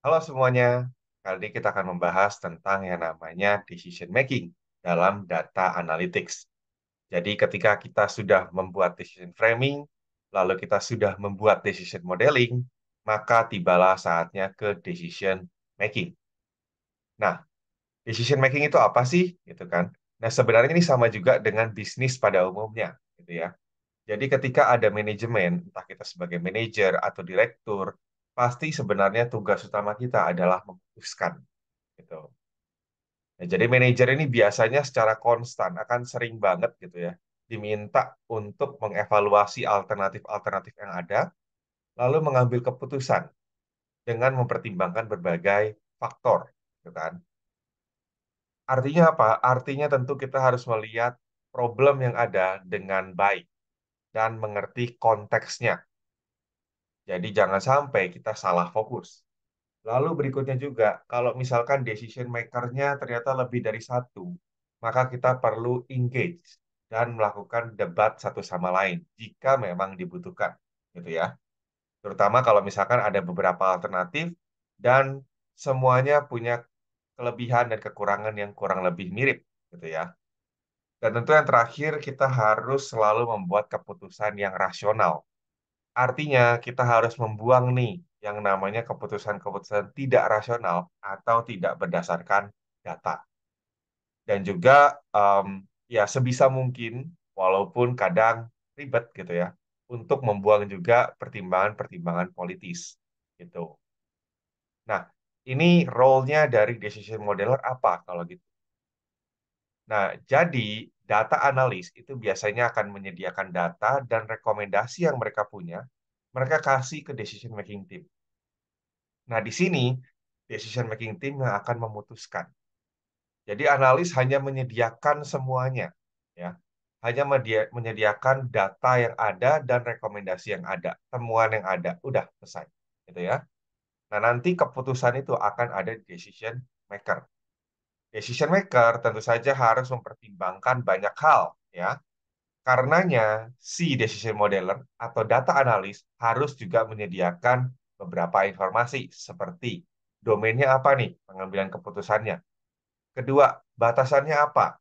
Halo semuanya, kali ini kita akan membahas tentang yang namanya decision making dalam data analytics. Jadi ketika kita sudah membuat decision framing, lalu kita sudah membuat decision modeling, maka tibalah saatnya ke decision making. Nah, decision making itu apa sih? Gitu kan. Nah, sebenarnya ini sama juga dengan bisnis pada umumnya, gitu ya. Jadi ketika ada manajemen, entah kita sebagai manajer atau direktur, pasti sebenarnya tugas utama kita adalah memutuskan gitu. Nah, jadi manajer ini biasanya secara konstan akan sering banget gitu ya diminta untuk mengevaluasi alternatif-alternatif yang ada, lalu mengambil keputusan dengan mempertimbangkan berbagai faktor, gitu kan? Artinya apa? Artinya tentu kita harus melihat problem yang ada dengan baik dan mengerti konteksnya. Jadi jangan sampai kita salah fokus. Lalu berikutnya juga, kalau misalkan decision maker-nya ternyata lebih dari satu, maka kita perlu engage dan melakukan debat satu sama lain jika memang dibutuhkan, gitu ya. Terutama kalau misalkan ada beberapa alternatif dan semuanya punya kelebihan dan kekurangan yang kurang lebih mirip, gitu ya. Dan tentu yang terakhir, kita harus selalu membuat keputusan yang rasional. Artinya, kita harus membuang nih yang namanya keputusan-keputusan tidak rasional atau tidak berdasarkan data. Dan juga ya sebisa mungkin, walaupun kadang ribet gitu ya, untuk membuang juga pertimbangan-pertimbangan politis gitu. Nah, ini role-nya dari decision modeler apa kalau gitu? Nah, jadi data analis itu biasanya akan menyediakan data dan rekomendasi yang mereka punya, mereka kasih ke decision making team. Nah, di sini decision making team yang akan memutuskan. Jadi analis hanya menyediakan semuanya, ya. Hanya menyediakan data yang ada dan rekomendasi yang ada, temuan yang ada, udah selesai, gitu ya. Nah, nanti keputusan itu akan ada di decision maker. Decision maker tentu saja harus mempertimbangkan banyak hal, ya. Karenanya si decision modeler atau data analis harus juga menyediakan beberapa informasi seperti domainnya apa nih pengambilan keputusannya. Kedua, batasannya apa?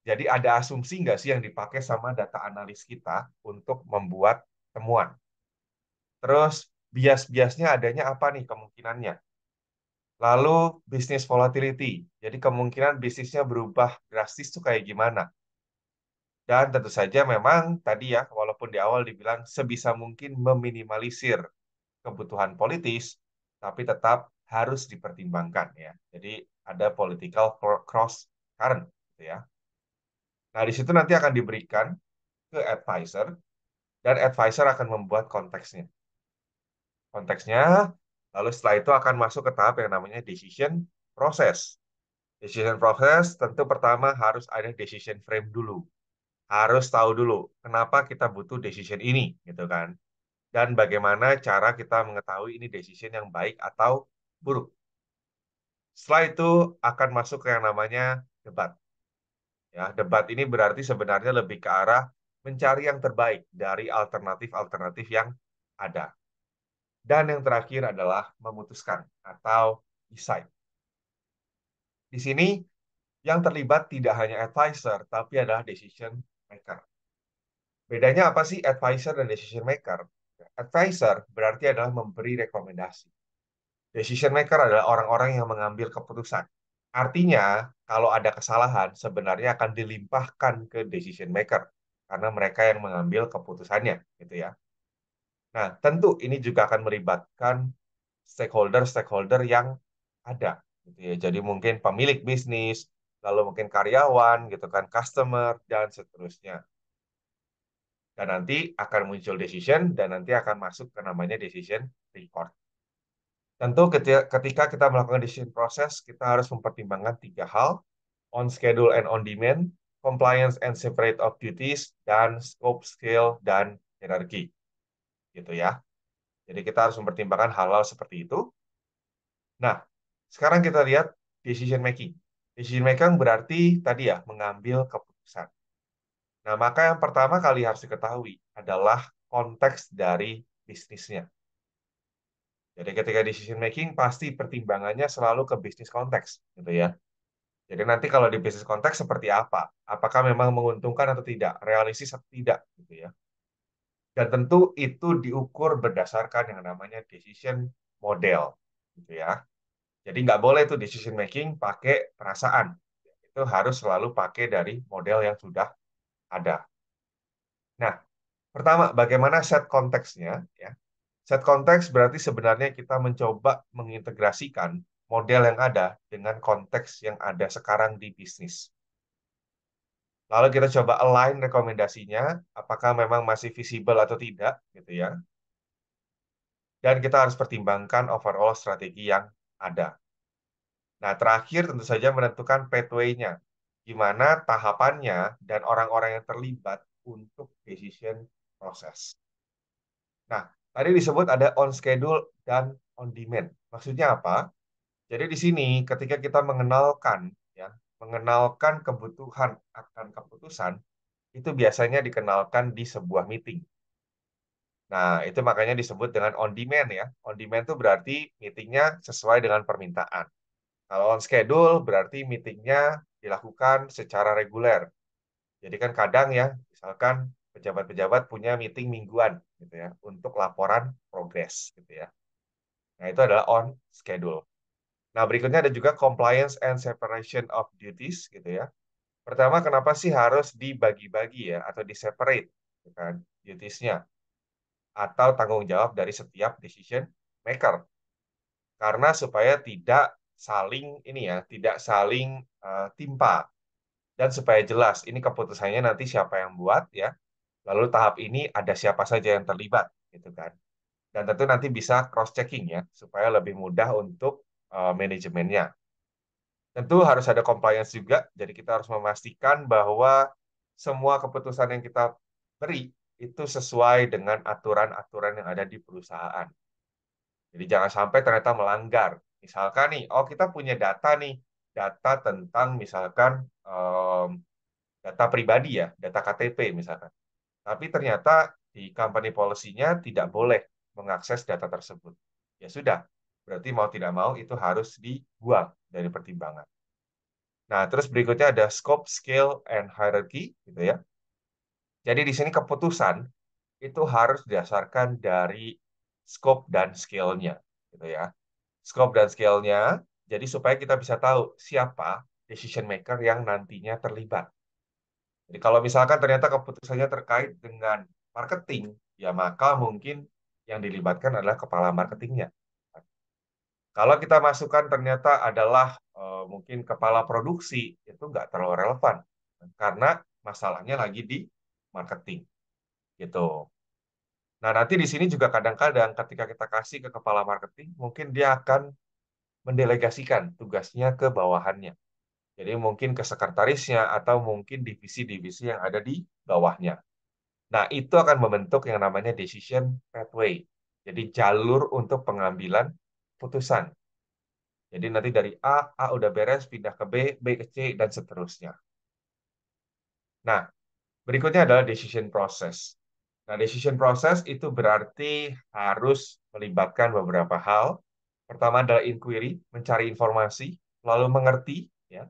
Jadi ada asumsi nggak sih yang dipakai sama data analis kita untuk membuat temuan? Terus bias-biasnya adanya apa nih kemungkinannya? Lalu bisnis volatility. Jadi kemungkinan bisnisnya berubah drastis tuh kayak gimana? Dan tentu saja memang tadi ya, walaupun di awal dibilang sebisa mungkin meminimalisir kebutuhan politis, tapi tetap harus dipertimbangkan ya. Jadi ada political cross current gitu ya. Nah, di situ nanti akan diberikan ke advisor dan advisor akan membuat konteksnya. Konteksnya, lalu setelah itu akan masuk ke tahap yang namanya decision process. Decision process tentu pertama harus ada decision frame dulu. Harus tahu dulu kenapa kita butuh decision ini, gitu kan. Dan bagaimana cara kita mengetahui ini decision yang baik atau buruk. Setelah itu akan masuk ke yang namanya debat. Ya, debat ini berarti sebenarnya lebih ke arah mencari yang terbaik dari alternatif-alternatif yang ada. Dan yang terakhir adalah memutuskan atau decide. Di sini yang terlibat tidak hanya advisor, tapi adalah decision maker. Bedanya apa sih advisor dan decision maker? Advisor berarti adalah memberi rekomendasi. Decision maker adalah orang-orang yang mengambil keputusan. Artinya, kalau ada kesalahan, sebenarnya akan dilimpahkan ke decision maker. Karena mereka yang mengambil keputusannya, gitu ya. Nah, tentu ini juga akan melibatkan stakeholder-stakeholder yang ada. Gitu ya. Jadi mungkin pemilik bisnis, lalu mungkin karyawan, gitu kan, customer, dan seterusnya. Dan nanti akan muncul decision, dan nanti akan masuk ke namanya decision report. Tentu ketika kita melakukan decision proses, kita harus mempertimbangkan tiga hal, on schedule and on demand, compliance and separate of duties, dan scope, scale, dan hierarchy. Gitu ya. Jadi kita harus mempertimbangkan hal-hal seperti itu. Nah, sekarang kita lihat decision making. Decision making berarti tadi ya, mengambil keputusan. Nah, maka yang pertama kali harus diketahui adalah konteks dari bisnisnya. Jadi ketika decision making pasti pertimbangannya selalu ke bisnis konteks, gitu ya. Jadi nanti kalau di bisnis konteks seperti apa? Apakah memang menguntungkan atau tidak? Realistis atau tidak, gitu ya. Dan tentu itu diukur berdasarkan yang namanya decision model, gitu ya. Jadi nggak boleh tuh decision making pakai perasaan. Itu harus selalu pakai dari model yang sudah ada. Nah, pertama, bagaimana set konteksnya? Ya, set konteks berarti sebenarnya kita mencoba mengintegrasikan model yang ada dengan konteks yang ada sekarang di bisnis. Lalu kita coba align rekomendasinya, apakah memang masih visible atau tidak, gitu ya. Dan kita harus pertimbangkan overall strategi yang ada. Nah, terakhir tentu saja menentukan pathway-nya. Gimana tahapannya dan orang-orang yang terlibat untuk decision proses. Nah, tadi disebut ada on schedule dan on demand. Maksudnya apa? Jadi di sini ketika kita mengenalkan ya, mengenalkan kebutuhan akan keputusan itu biasanya dikenalkan di sebuah meeting. Nah, itu makanya disebut dengan on demand ya. On demand itu berarti meetingnya sesuai dengan permintaan. Kalau on schedule berarti meetingnya dilakukan secara reguler. Jadi kan kadang ya, misalkan pejabat-pejabat punya meeting mingguan gitu ya untuk laporan progres gitu ya. Nah, itu adalah on schedule. Nah, berikutnya ada juga compliance and separation of duties gitu ya. Pertama, kenapa sih harus dibagi-bagi ya atau di-separate gitu kan duties-nya atau tanggung jawab dari setiap decision maker? Karena supaya tidak saling ini ya, tidak saling timpa dan supaya jelas ini keputusannya nanti siapa yang buat ya. Lalu tahap ini ada siapa saja yang terlibat gitu kan. Dan tentu nanti bisa cross checking ya supaya lebih mudah untuk manajemennya. Tentu harus ada compliance juga, jadi kita harus memastikan bahwa semua keputusan yang kita beri itu sesuai dengan aturan-aturan yang ada di perusahaan. Jadi jangan sampai ternyata melanggar. Misalkan nih, oh kita punya data nih, data tentang misalkan data pribadi ya, data KTP misalkan. Tapi ternyata di company policy-nya tidak boleh mengakses data tersebut. Ya sudah, berarti mau tidak mau itu harus dibuang dari pertimbangan. Nah, terus berikutnya ada scope, scale, and hierarchy, gitu ya. Jadi di sini keputusan itu harus didasarkan dari scope dan scale-nya, gitu ya. Scope dan scale-nya, jadi supaya kita bisa tahu siapa decision maker yang nantinya terlibat. Jadi kalau misalkan ternyata keputusannya terkait dengan marketing, ya maka mungkin yang dilibatkan adalah kepala marketingnya. Kalau kita masukkan ternyata adalah mungkin kepala produksi, itu nggak terlalu relevan karena masalahnya lagi di marketing gitu. Nah, nanti di sini juga kadang-kadang ketika kita kasih ke kepala marketing, mungkin dia akan mendelegasikan tugasnya ke bawahannya. Jadi mungkin ke sekretarisnya atau mungkin divisi-divisi yang ada di bawahnya. Nah, itu akan membentuk yang namanya decision pathway. Jadi jalur untuk pengambilan putusan. Jadi nanti dari A udah beres, pindah ke B ke C, dan seterusnya. Nah, berikutnya adalah decision process. Nah, decision process itu berarti harus melibatkan beberapa hal. Pertama adalah inquiry, mencari informasi, lalu mengerti, ya,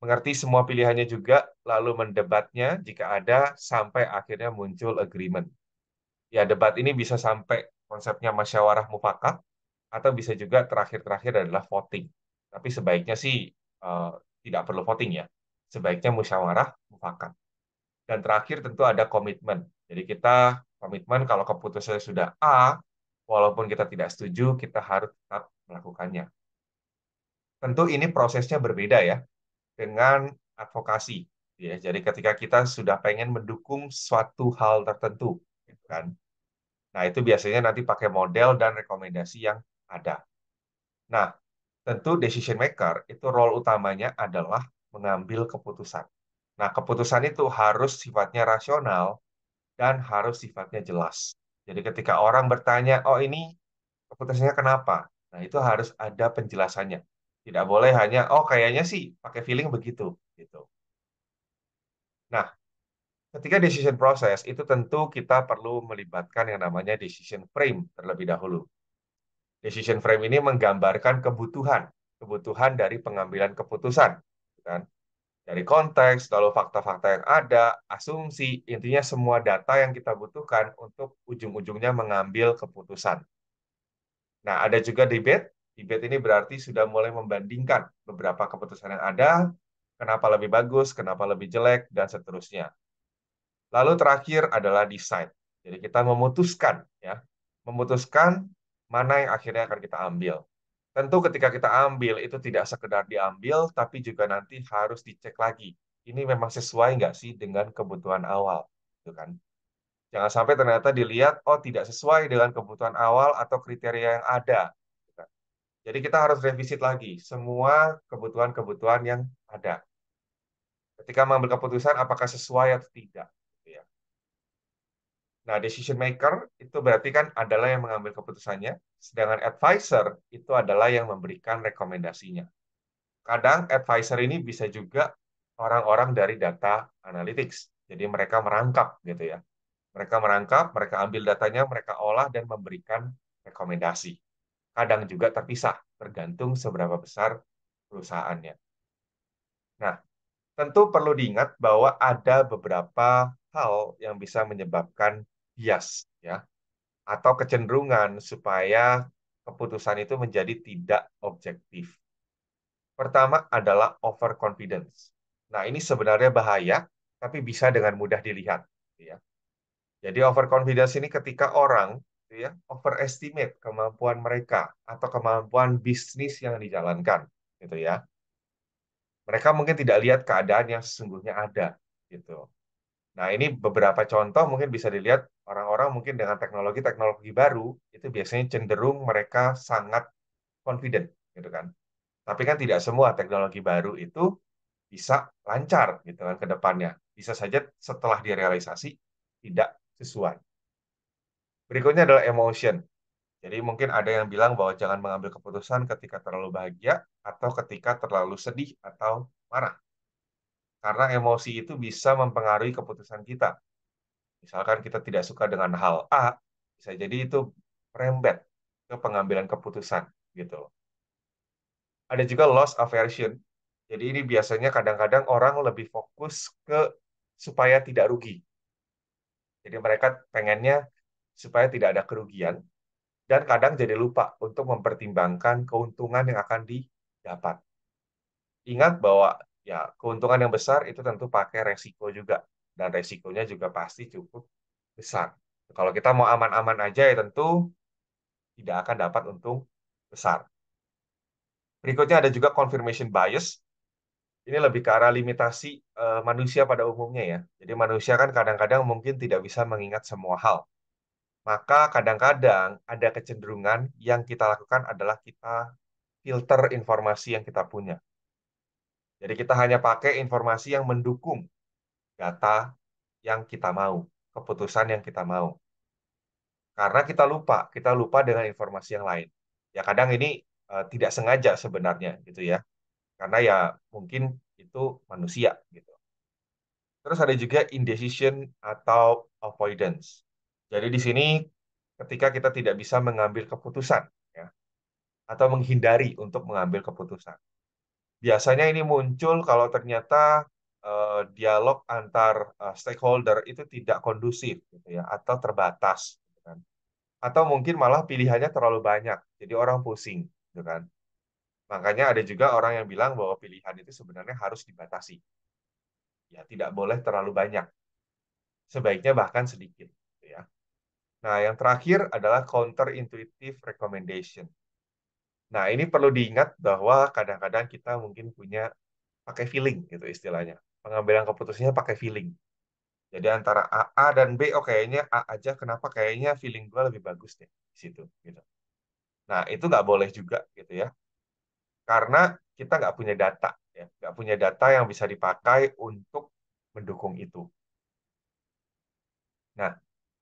mengerti semua pilihannya juga, lalu mendebatnya jika ada, sampai akhirnya muncul agreement. Ya, debat ini bisa sampai konsepnya musyawarah mufakat, atau bisa juga terakhir-terakhir adalah voting. Tapi sebaiknya sih eh, tidak perlu voting ya. Sebaiknya musyawarah mufakat. Dan terakhir tentu ada komitmen. Jadi kita komitmen kalau keputusannya sudah A, walaupun kita tidak setuju, kita harus tetap melakukannya. Tentu ini prosesnya berbeda ya dengan advokasi. Ya, jadi ketika kita sudah pengen mendukung suatu hal tertentu, gitu kan. Nah, itu biasanya nanti pakai model dan rekomendasi yang ada. Nah, tentu decision maker itu role utamanya adalah mengambil keputusan. Nah, keputusan itu harus sifatnya rasional dan harus sifatnya jelas. Jadi ketika orang bertanya, oh ini keputusannya kenapa? Nah, itu harus ada penjelasannya. Tidak boleh hanya, oh kayaknya sih pakai feeling begitu. Gitu. Nah, ketika decision process itu tentu kita perlu melibatkan yang namanya decision frame terlebih dahulu. Decision frame ini menggambarkan kebutuhan dari pengambilan keputusan, kan? Dari konteks, lalu fakta-fakta yang ada, asumsi, intinya semua data yang kita butuhkan untuk ujung-ujungnya mengambil keputusan. Nah, ada juga debate. Debate ini berarti sudah mulai membandingkan beberapa keputusan yang ada, kenapa lebih bagus, kenapa lebih jelek, dan seterusnya. Lalu terakhir adalah decide. Jadi kita memutuskan, ya, memutuskan mana yang akhirnya akan kita ambil. Tentu ketika kita ambil itu tidak sekedar diambil, tapi juga nanti harus dicek lagi. Ini memang sesuai nggak sih dengan kebutuhan awal, gitu kan? Jangan sampai ternyata dilihat, oh tidak sesuai dengan kebutuhan awal atau kriteria yang ada. Gitu kan. Jadi kita harus revisit lagi semua kebutuhan-kebutuhan yang ada. Ketika mengambil keputusan, apakah sesuai atau tidak. Gitu ya. Nah, decision maker itu berarti kan adalah yang mengambil keputusannya, sedangkan advisor itu adalah yang memberikan rekomendasinya. Kadang advisor ini bisa juga orang-orang dari data analytics. Jadi mereka merangkap gitu ya. Mereka merangkap, mereka ambil datanya, mereka olah dan memberikan rekomendasi. Kadang juga terpisah, tergantung seberapa besar perusahaannya. Nah, tentu perlu diingat bahwa ada beberapa hal yang bisa menyebabkan bias ya atau kecenderungan supaya keputusan itu menjadi tidak objektif. Pertama adalah overconfidence. Nah, ini sebenarnya bahaya, tapi bisa dengan mudah dilihat. Gitu ya. Jadi overconfidence ini ketika orang gitu ya, overestimate kemampuan mereka atau kemampuan bisnis yang dijalankan. Gitu ya. Mereka mungkin tidak lihat keadaan yang sesungguhnya ada. Gitu. Nah, ini beberapa contoh mungkin bisa dilihat orang-orang mungkin dengan teknologi-teknologi baru, itu biasanya cenderung mereka sangat confident. Gitu kan. Tapi kan tidak semua teknologi baru itu bisa lancar gitu kan ke depannya. Bisa saja setelah direalisasi tidak sesuai. Berikutnya adalah emotion. Jadi mungkin ada yang bilang bahwa jangan mengambil keputusan ketika terlalu bahagia atau ketika terlalu sedih atau marah. Karena emosi itu bisa mempengaruhi keputusan kita. Misalkan kita tidak suka dengan hal A, bisa jadi itu merembet ke pengambilan keputusan gitu. Ada juga loss aversion. Jadi ini biasanya kadang-kadang orang lebih fokus ke supaya tidak rugi. Jadi mereka pengennya supaya tidak ada kerugian dan kadang jadi lupa untuk mempertimbangkan keuntungan yang akan didapat. Ingat bahwa ya keuntungan yang besar itu tentu pakai resiko juga dan resikonya juga pasti cukup besar. Kalau kita mau aman-aman aja ya tentu tidak akan dapat untung besar. Berikutnya ada juga confirmation bias. Ini lebih ke arah limitasi manusia pada umumnya ya. Jadi manusia kan kadang-kadang mungkin tidak bisa mengingat semua hal. Maka kadang-kadang ada kecenderungan yang kita lakukan adalah kita filter informasi yang kita punya. Jadi kita hanya pakai informasi yang mendukung data yang kita mau, keputusan yang kita mau. Karena kita lupa dengan informasi yang lain. Ya kadang ini tidak sengaja sebenarnya gitu ya. Karena ya mungkin itu manusia gitu. Terus ada juga indecision atau avoidance. Jadi di sini ketika kita tidak bisa mengambil keputusan ya, atau menghindari untuk mengambil keputusan. Biasanya ini muncul kalau ternyata dialog antar stakeholder itu tidak kondusif gitu ya, atau terbatas gitu kan. Atau mungkin malah pilihannya terlalu banyak, jadi orang pusing gitu kan. Makanya ada juga orang yang bilang bahwa pilihan itu sebenarnya harus dibatasi. Ya, tidak boleh terlalu banyak. Sebaiknya bahkan sedikit gitu ya. Nah, yang terakhir adalah counterintuitive recommendation. Nah, ini perlu diingat bahwa kadang-kadang kita mungkin punya pakai feeling gitu istilahnya. Pengambilan keputusannya pakai feeling. Jadi antara A dan B, oh kayaknya A aja, kenapa kayaknya feeling gue lebih bagus deh di situ gitu. Nah, itu nggak boleh juga gitu ya. Karena kita nggak punya data ya, nggak punya data yang bisa dipakai untuk mendukung itu. Nah,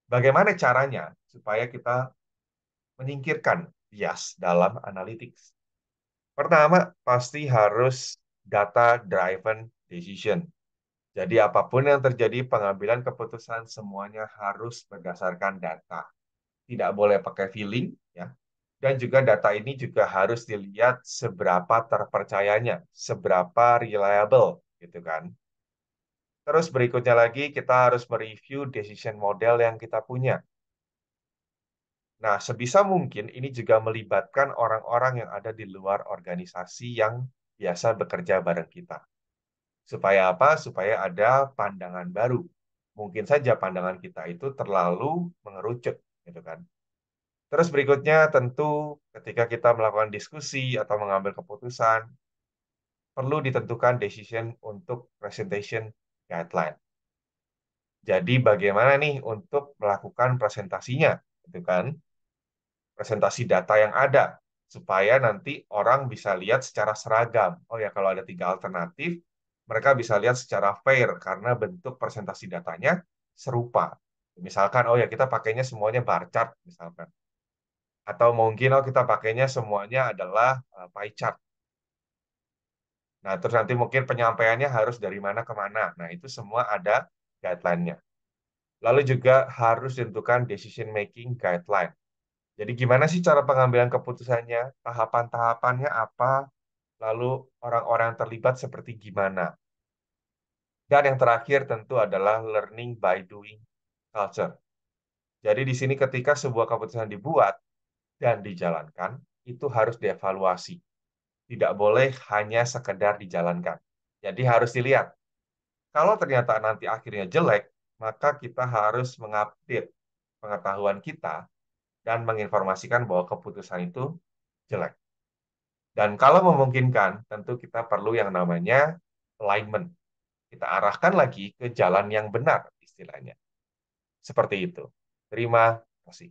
bagaimana caranya supaya kita menyingkirkan bias dalam analytics? Pertama, pasti harus data-driven decision. Jadi apapun yang terjadi pengambilan keputusan semuanya harus berdasarkan data. Tidak boleh pakai feeling ya. Dan juga data ini juga harus dilihat seberapa terpercayanya, seberapa reliable, gitu kan. Terus berikutnya lagi kita harus mereview decision model yang kita punya. Nah, sebisa mungkin ini juga melibatkan orang-orang yang ada di luar organisasi yang biasa bekerja bareng kita. Supaya apa? Supaya ada pandangan baru. Mungkin saja pandangan kita itu terlalu mengerucut, gitu kan. Terus berikutnya tentu ketika kita melakukan diskusi atau mengambil keputusan, perlu ditentukan decision untuk presentation guideline. Jadi bagaimana nih untuk melakukan presentasinya, gitu kan? Presentasi data yang ada supaya nanti orang bisa lihat secara seragam. Oh ya, kalau ada 3 alternatif, mereka bisa lihat secara fair karena bentuk presentasi datanya serupa. Misalkan, oh ya kita pakainya semuanya bar chart, misalkan. Atau mungkin oh kita pakainya semuanya adalah pie chart. Nah, terus nanti mungkin penyampaiannya harus dari mana ke mana. Nah, itu semua ada guideline-nya. Lalu juga harus ditentukan decision making guideline. Jadi gimana sih cara pengambilan keputusannya? Tahapan-tahapannya apa? Lalu orang-orang yang terlibat seperti gimana? Dan yang terakhir tentu adalah learning by doing culture. Jadi di sini ketika sebuah keputusan dibuat dan dijalankan, itu harus dievaluasi. Tidak boleh hanya sekedar dijalankan. Jadi harus dilihat. Kalau ternyata nanti akhirnya jelek, maka kita harus mengupdate pengetahuan kita dan menginformasikan bahwa keputusan itu jelek. Dan kalau memungkinkan, tentu kita perlu yang namanya alignment. Kita arahkan lagi ke jalan yang benar, istilahnya. Seperti itu. Terima kasih.